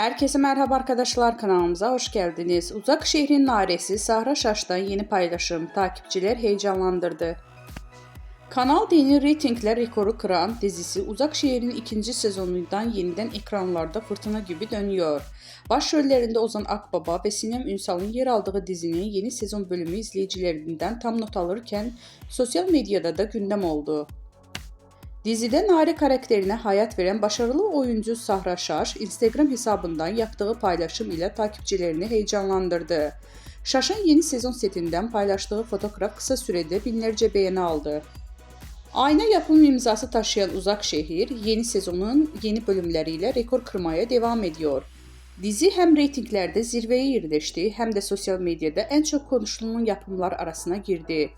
Herkese merhaba arkadaşlar, kanalımıza hoş geldiniz. Uzak Şehrin Naresi Sahra Şaş'tan yeni paylaşım takipçiler heyecanlandırdı. Kanal D'nin reytingler rekoru kıran dizisi Uzak Şehir'in ikinci sezonundan yeniden ekranlarda fırtına gibi dönüyor. Başrollerinde Ozan Akbaba ve Sinem Ünsal'ın yer aldığı dizinin yeni sezon bölümü izleyicilerinden tam not alırken sosyal medyada da gündem oldu. Dizide Nare karakterine hayat veren başarılı oyuncu Sahra Şaş, Instagram hesabından yaptığı paylaşım ile takipçilerini heyecanlandırdı. Şaş'ın yeni sezon setinden paylaştığı fotoğraf kısa sürede binlerce beğeni aldı. Ayna yapım imzası taşıyan Uzak Şehir, yeni sezonun yeni bölümleriyle rekor kırmaya devam ediyor. Dizi hem reytinglerde zirveye yerleşti hem de sosyal medyada en çok konuşulan yapımlar arasına girdi.